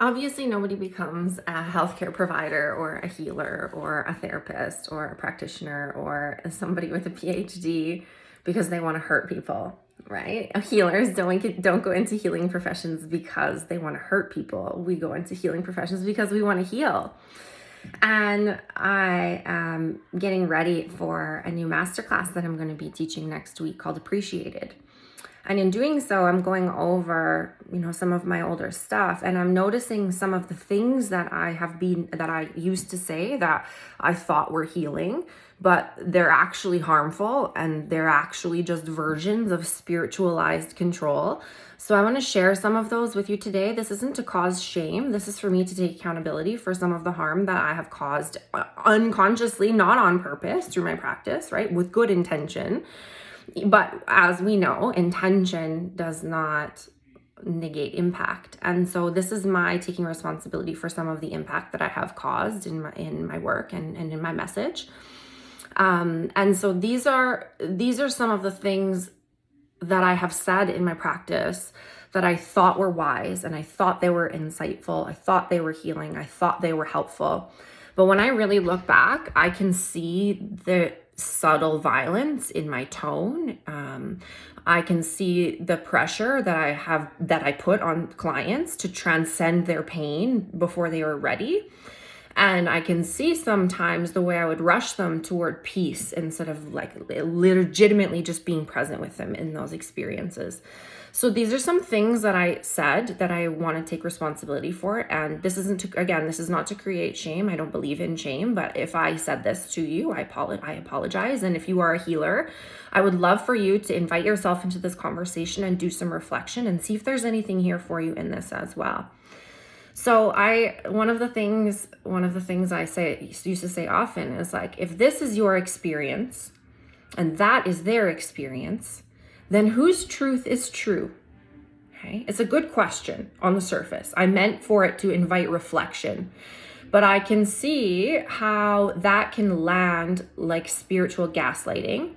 Obviously, nobody becomes a healthcare provider or a healer or a therapist or a practitioner or somebody with a PhD because they want to hurt people, right? Healers don't go into healing professions because they want to hurt people. We go into healing professions because we want to heal. And I am getting ready for a new masterclass that I'm going to be teaching next week called Appreciated. And in doing so, I'm going over, some of my older stuff, and I'm noticing some of the things that I used to say that I thought were healing, but they're actually harmful and they're actually just versions of spiritualized control. So I want to share some of those with you today. This isn't to cause shame. This is for me to take accountability for some of the harm that I have caused unconsciously, not on purpose, through my practice, right? With good intention. But as we know, intention does not negate impact. And so this is my taking responsibility for some of the impact that I have caused in my work and in my message. And so these are some of the things that I have said in my practice that I thought were wise, and I thought they were insightful. I thought they were healing. I thought they were helpful. But when I really look back, I can see the subtle violence in my tone. I can see the pressure that I put on clients to transcend their pain before they were ready. And I can see sometimes the way I would rush them toward peace instead of legitimately just being present with them in those experiences. So these are some things that I said that I want to take responsibility for. And this is not to create shame. I don't believe in shame, but if I said this to you, I apologize. And if you are a healer, I would love for you to invite yourself into this conversation and do some reflection and see if there's anything here for you in this as well. So one of the things I used to say often is if this is your experience and that is their experience, then whose truth is true? Okay. It's a good question on the surface. I meant for it to invite reflection, but I can see how that can land like spiritual gaslighting.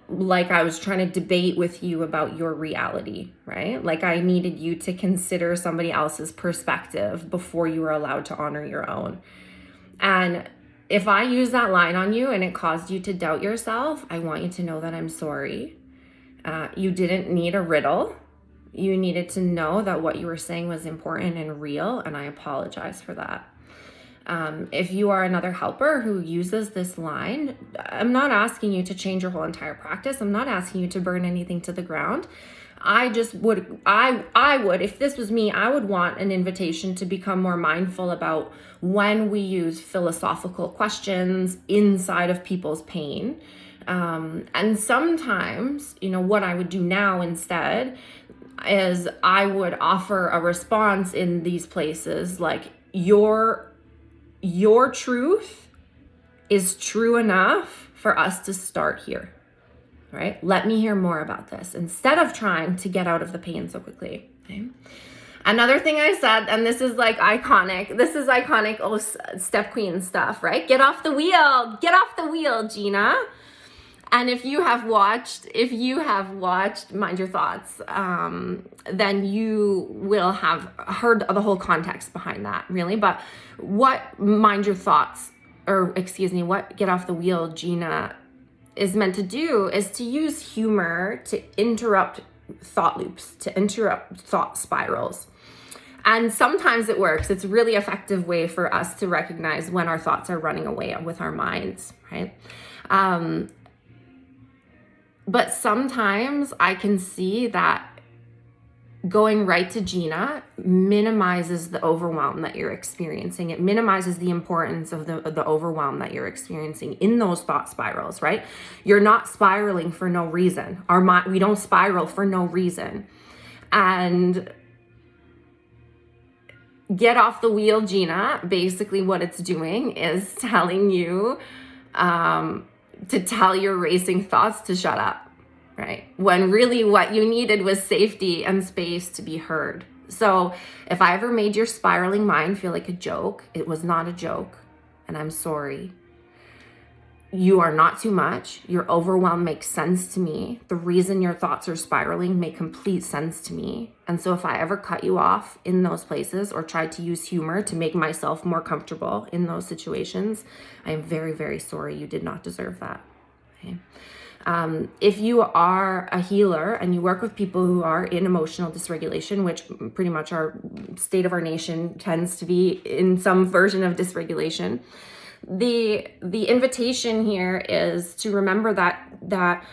Like I was trying to debate with you about your reality, right? Like I needed you to consider somebody else's perspective before you were allowed to honor your own. And if I use that line on you and it caused you to doubt yourself, I want you to know that I'm sorry. You didn't need a riddle. You needed to know that what you were saying was important and real, and I apologize for that. If you are another helper who uses this line, I'm not asking you to change your whole entire practice. I'm not asking you to burn anything to the ground. I would, if this was me, I would want an invitation to become more mindful about when we use philosophical questions inside of people's pain. And sometimes, what I would do now instead is I would offer a response in these places like your truth is true enough for us to start here, right? Let me hear more about this instead of trying to get out of the pain so quickly. Okay? Another thing I said, and this is iconic Step Queen stuff, right? Get off the wheel, Gina. And if you have watched Mind Your Thoughts, then you will have heard the whole context behind that, really. But what Get Off the Wheel, Gina, is meant to do is to use humor to interrupt thought loops, to interrupt thought spirals. And sometimes it works. It's a really effective way for us to recognize when our thoughts are running away with our minds, right? But sometimes I can see that going right to Gina minimizes the overwhelm that you're experiencing. It minimizes the importance of the overwhelm that you're experiencing in those thought spirals, right? You're not spiraling for no reason. We don't spiral for no reason. And Get Off the Wheel, Gina, basically what it's doing is telling you to tell your racing thoughts to shut up, right? When really what you needed was safety and space to be heard. So if I ever made your spiraling mind feel like a joke, it was not a joke, and I'm sorry. You are not too much. Your overwhelm makes sense to me. The reason your thoughts are spiraling make complete sense to me. And so if I ever cut you off in those places or tried to use humor to make myself more comfortable in those situations, I am very, very sorry. You did not deserve that. Okay. If you are a healer and you work with people who are in emotional dysregulation, which pretty much our state of our nation tends to be in some version of dysregulation, the invitation here is to remember that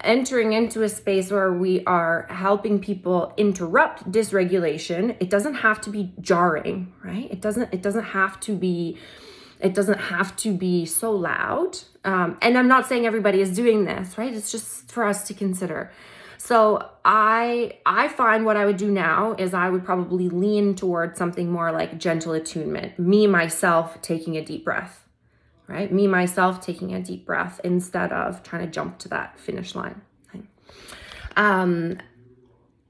entering into a space where we are helping people interrupt dysregulation, it doesn't have to be jarring, right? It doesn't have to be so loud. And I'm not saying everybody is doing this, right? It's just for us to consider. So I find what I would do now is I would probably lean towards something more like gentle attunement, me, myself, taking a deep breath, right? Me, myself, taking a deep breath instead of trying to jump to that finish line.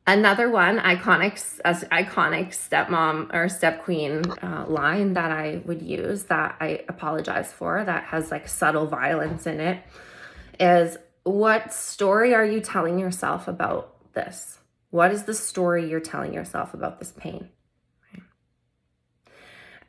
Another one, iconic stepmom or step queen line that I would use that I apologize for, that has like subtle violence in it, is, what story are you telling yourself about this? What is the story you're telling yourself about this pain?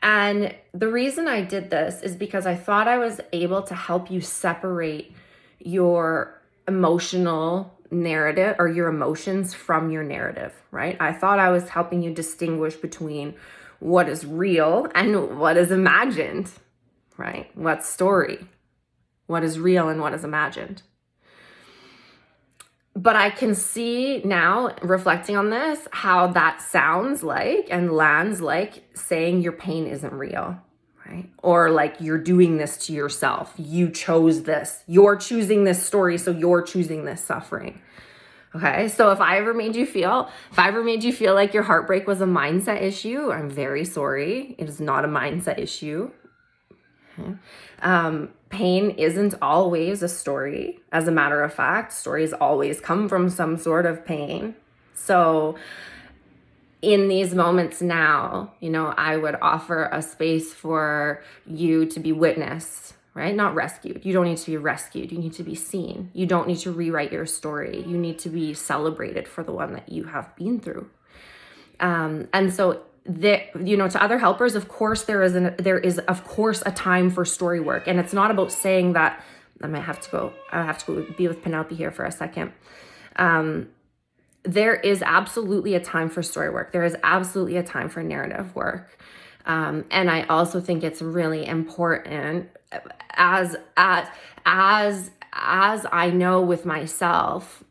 And the reason I did this is because I thought I was able to help you separate your emotional narrative or your emotions from your narrative, right? I thought I was helping you distinguish between what is real and what is imagined, right? What story? What is real and what is imagined? But I can see now, reflecting on this, how that sounds like and lands like saying your pain isn't real, right? Or like you're doing this to yourself. You chose this. You're choosing this story, so you're choosing this suffering. Okay, so if I ever made you feel like your heartbreak was a mindset issue, I'm very sorry. It is not a mindset issue. Okay. Pain isn't always a story. As a matter of fact, stories always come from some sort of pain. So in these moments now, I would offer a space for you to be witnessed, right? Not rescued. You don't need to be rescued. You need to be seen. You don't need to rewrite your story. You need to be celebrated for the one that you have been through. And so to other helpers, of course, there is of course a time for story work. And it's not about saying that I have to go be with Penelope here for a second. There is absolutely a time for story work. There is absolutely a time for narrative work. And I also think it's really important as I know with myself,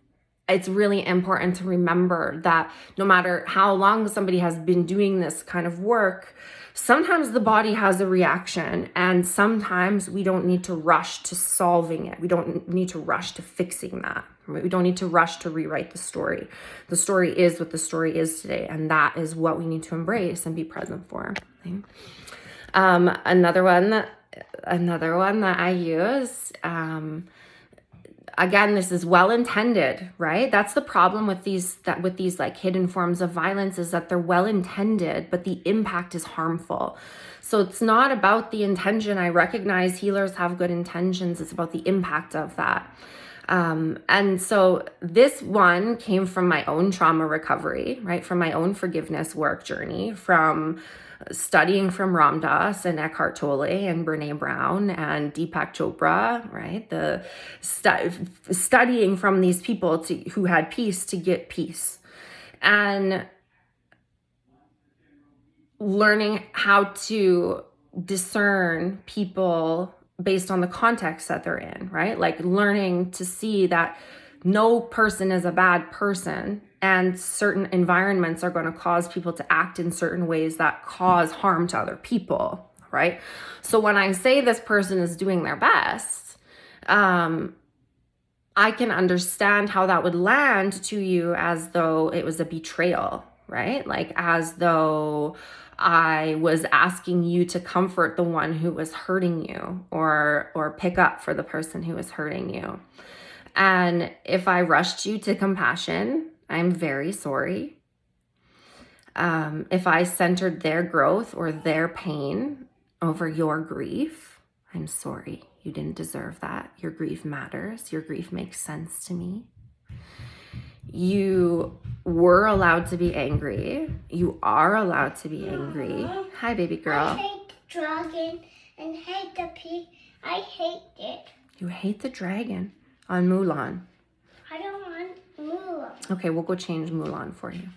it's really important to remember that no matter how long somebody has been doing this kind of work, sometimes the body has a reaction, and sometimes we don't need to rush to solving it. We don't need to rush to fixing that. We don't need to rush to rewrite the story. The story is what the story is today, and that is what we need to embrace and be present for. Okay? Another one that I use, again, this is well-intended, right? That's the problem with these like hidden forms of violence, is that they're well-intended, but the impact is harmful. So it's not about the intention. I recognize healers have good intentions. It's about the impact of that. And so this one came from my own trauma recovery, right? From my own forgiveness work journey, from studying from Ram Dass and Eckhart Tolle and Brene Brown and Deepak Chopra, right? The studying from these people who had peace to get peace, and learning how to discern people based on the context that they're in, right? Like learning to see that no person is a bad person, and certain environments are going to cause people to act in certain ways that cause harm to other people, right? So when I say this person is doing their best, I can understand how that would land to you as though it was a betrayal, right? Like as though I was asking you to comfort the one who was hurting you, or pick up for the person who was hurting you. And if I rushed you to compassion, I'm very sorry. If I centered their growth or their pain over your grief, I'm sorry. You didn't deserve that. Your grief matters. Your grief makes sense to me. You were allowed to be angry. You are allowed to be angry. Hi, baby girl. I hate the dragon and hate the pig. I hate it. You hate the dragon on Mulan. I don't want Mulan. Okay, we'll go change Mulan for you.